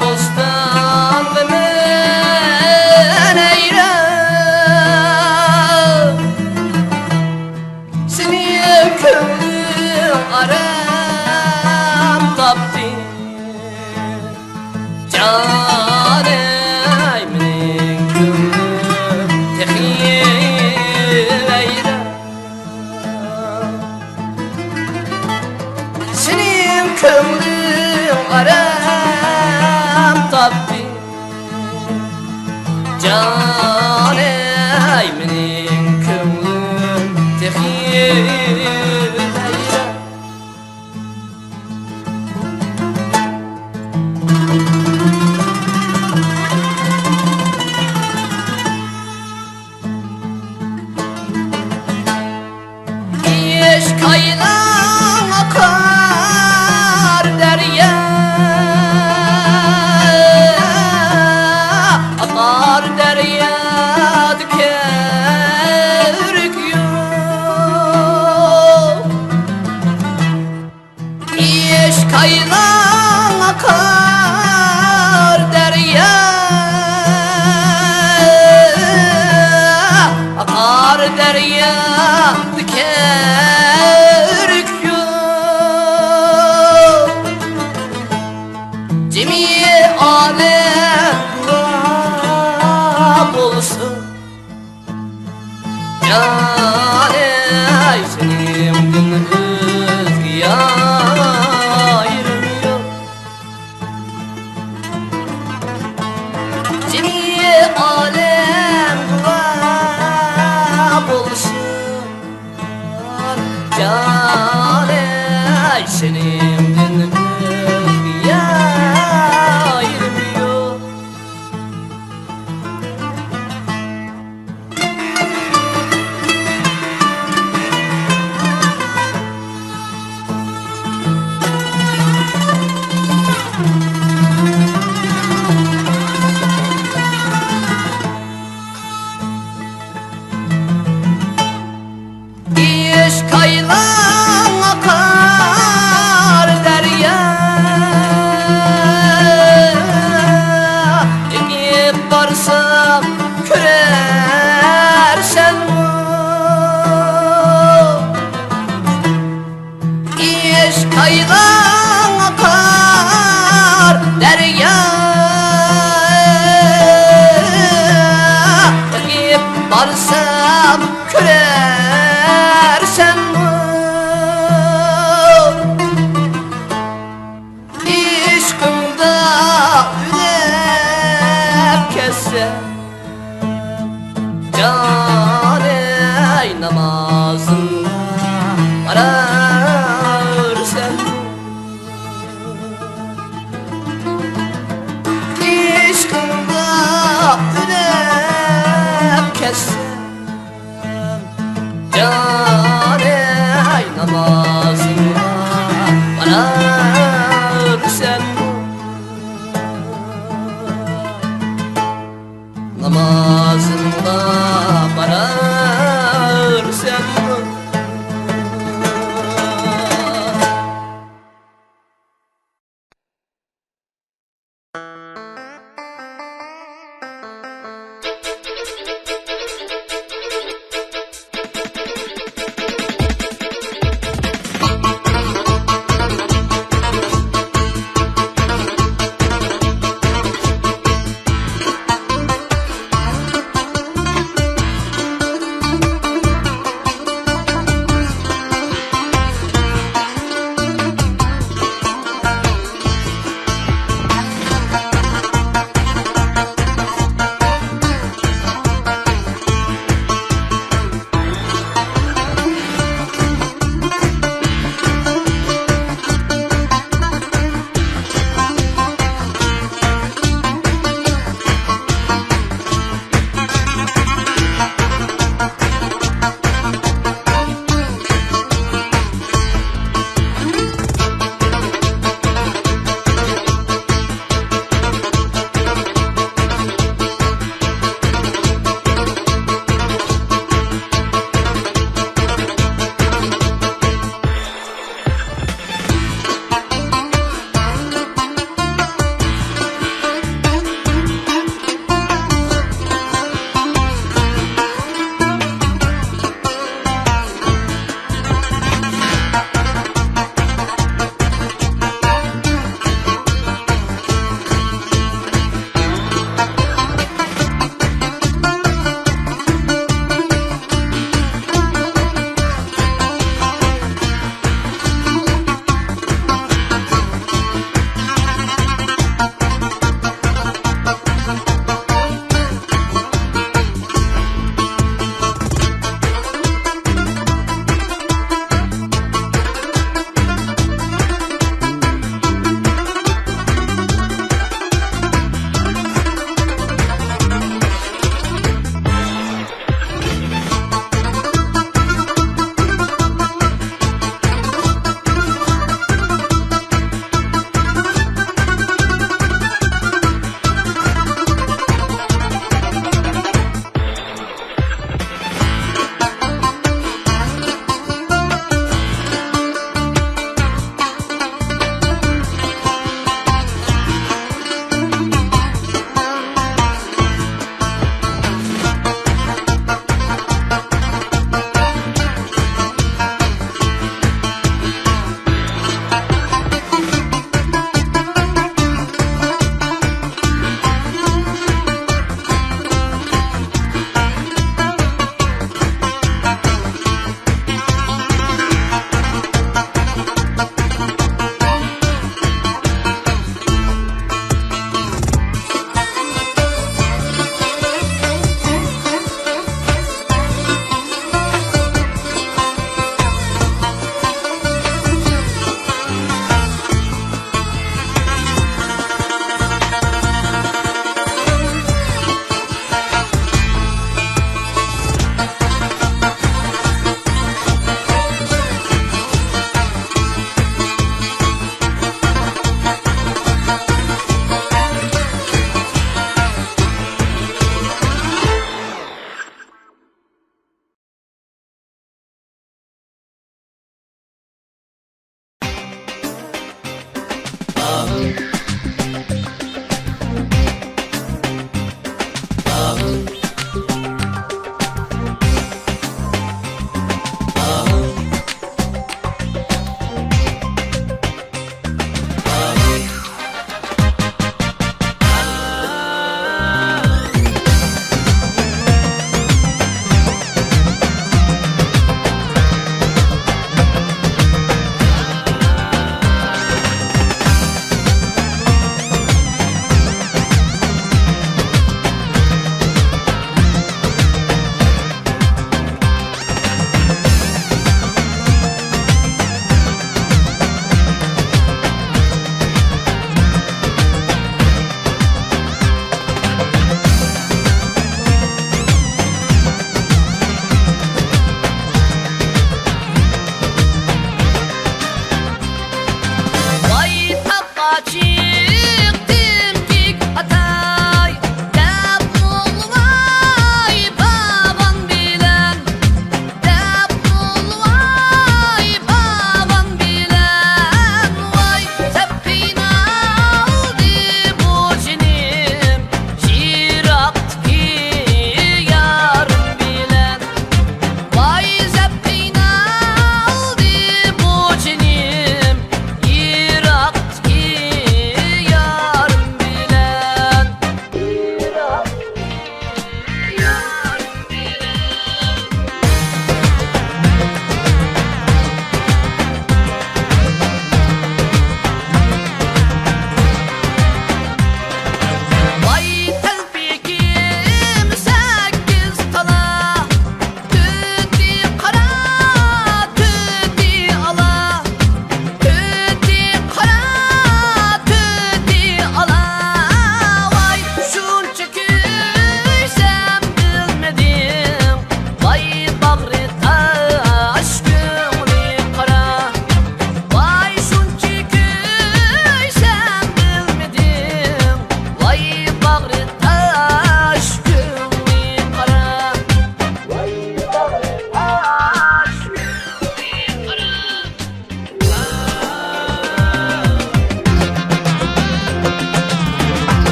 bostan ve meneyre seni köylü aram taptı canay menin köylü tehiyeyre senin köylü aram taptı canay menin köylüm tehiyeyre Yeş kaynan akar derya akar derya dikerük yok Yeş kaynan akar derya akar derya dikerük yok Cemiye alem Rab olsun Yani senin gün özgü ayrım yok Cemiye alem Rab olsun Yani senin gün özgü ayrım yok Yeş kaylan akar derya Emip varsam körersen Yeş kaylan akar derya Emip varsam körersen İşkımda ülep kessem Caney namazında ararsan İşkımda ülep kessem Caney namazında ararsan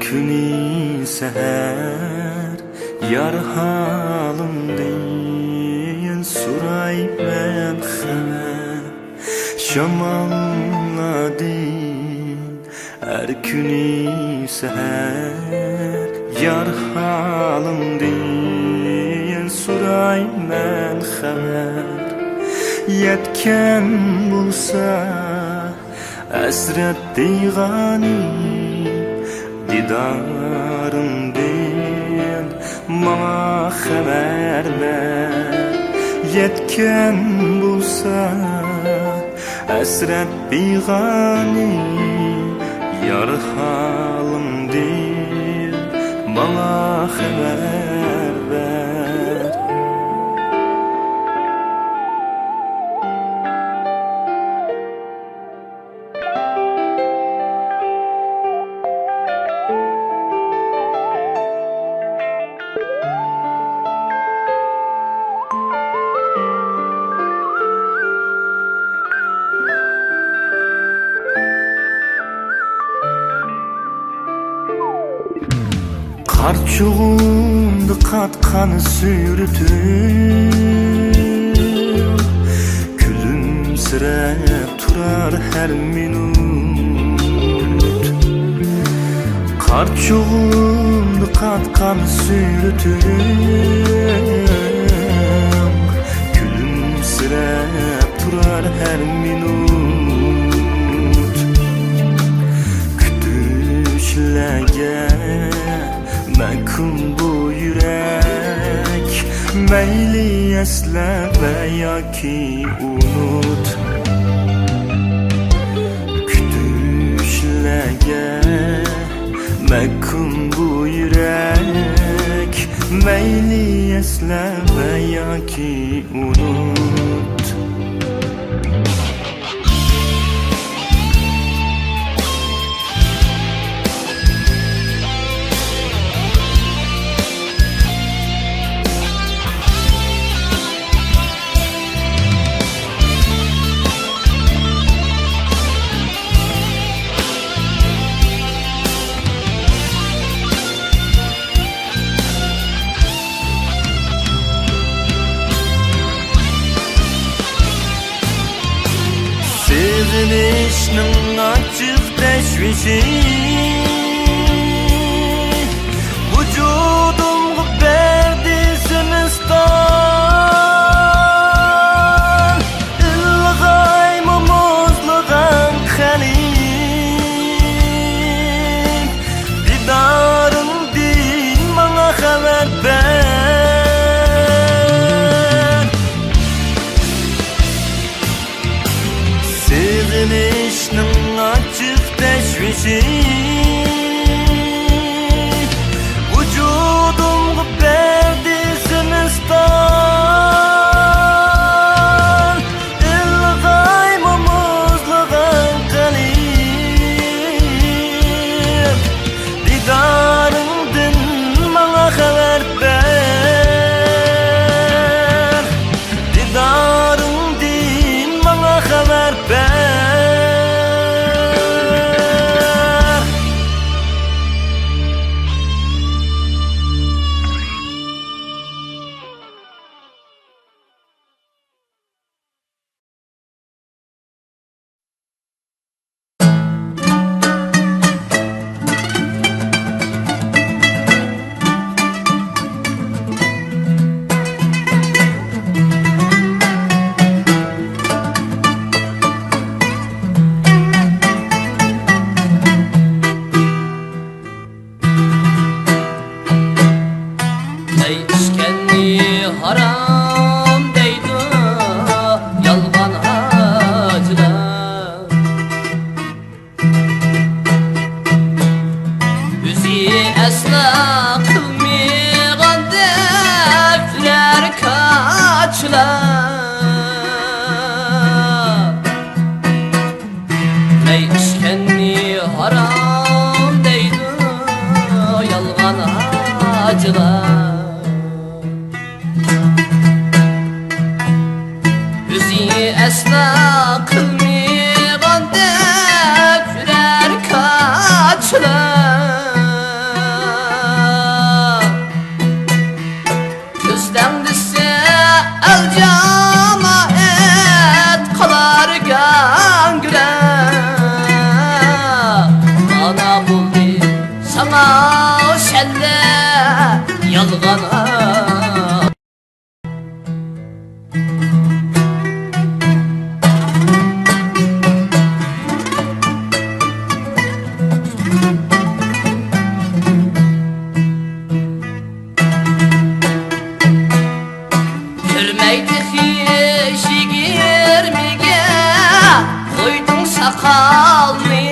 kuni seher yar halim deyin surayman xabar şamalladin her kuni seher yar halim deyin surayman xabar yetken bulsa hasret diygani didarımdan bana haber ver yetken bulsa hasret diygani yar halimdan bana haber ver. Karçuğumdu katkanı sürtür Külümsirep turar her minut Karçuğumdu katkanı sürtür Külümsirep turar her minut Kütüşlege Mekun bu yürek Meyli esle veya ki unut Kütüşlege Mekun bu yürek Meyli esle veya ki unut Sevişnin açık teşvişi Vücudum verdi zimistan İlgay mumuzluğun khalin Didarın din bana haber ver Sevişnin açık teşvişi Vücudum verdi zimistan İlgay mumuzluğun kalip Didarındın bana haber ver Didarındın bana haber ver Haram deydi yalgan hacılar Üzi esla kılmıgan defler kaçlar Ey işkenni haram deydi yalgan hacılar Esna kılmıgan defler kaçlar yalgan acılar. Görmeydi hiç girmege koydun sakalını,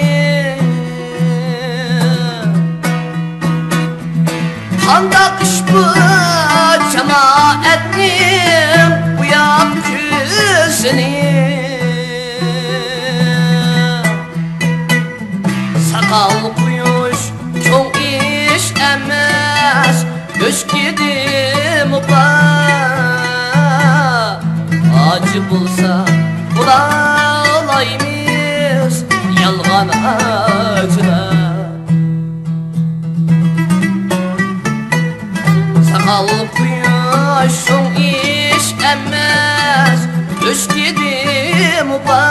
kanda kış bu cama ettim bu yak yüzünü. Sakal kuyuş çok iş emez, göç gidim upa. Acı bulsa bulayımız yalgan acılar. Sakal kuyuşun iş emmez, göç gidim upa.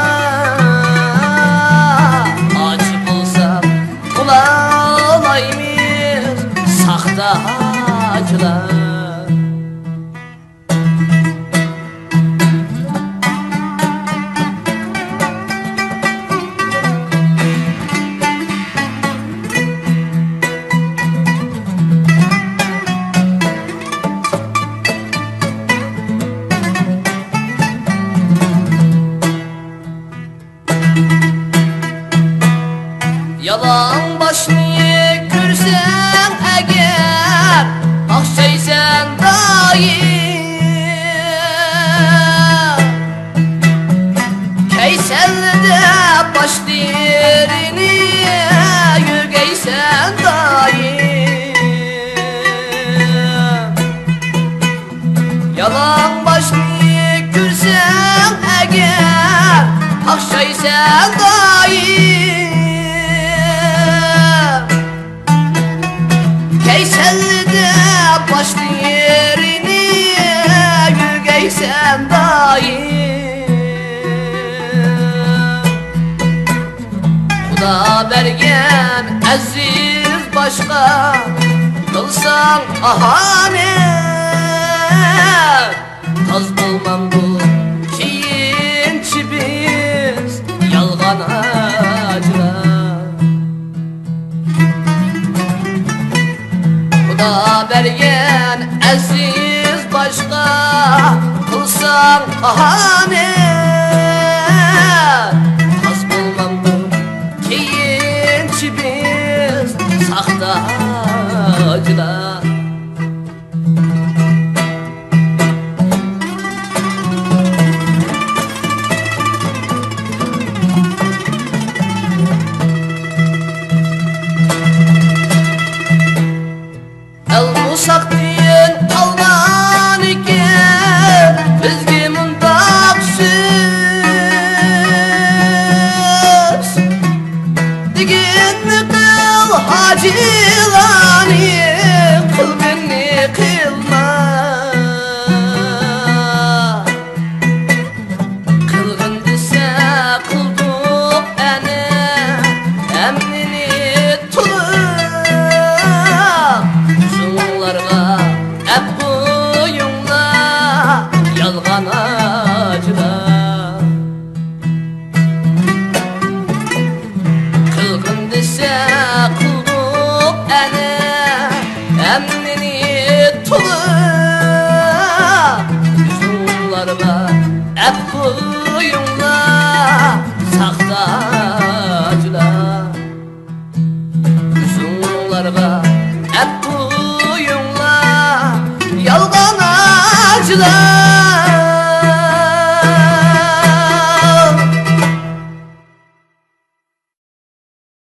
Acı bulsa bulayımız sakta acılar. Yalan başını görsen eğer, akşaysen daim Keysel'de başlarını yügeysen daim. Yalan başını görsen eğer, akşaysen daim Keysel'de başlı yerini yügeysen daim. Kuda bergen aziz başka kılsan ahane, kaz bulmam bu kiyinçi biz yalgan acılar. Kuda bergen aziz başka kılsan ahane, kaz bulmam bu kiyinçi biz sakta acılar. El Musak diyen aldan iken bizge mundaq söz Diginni qil hacilani, qil beni qilma. Qilgin desa qilduq ana emnini tuluq. Uzunlarga hep boyunla yalgan acılar. Kılgın dese kıldık ana emnini tuluq. Uzunlarga hep boyunla sakta acılar. Uzunlarga hep boyunla yalgan acılar.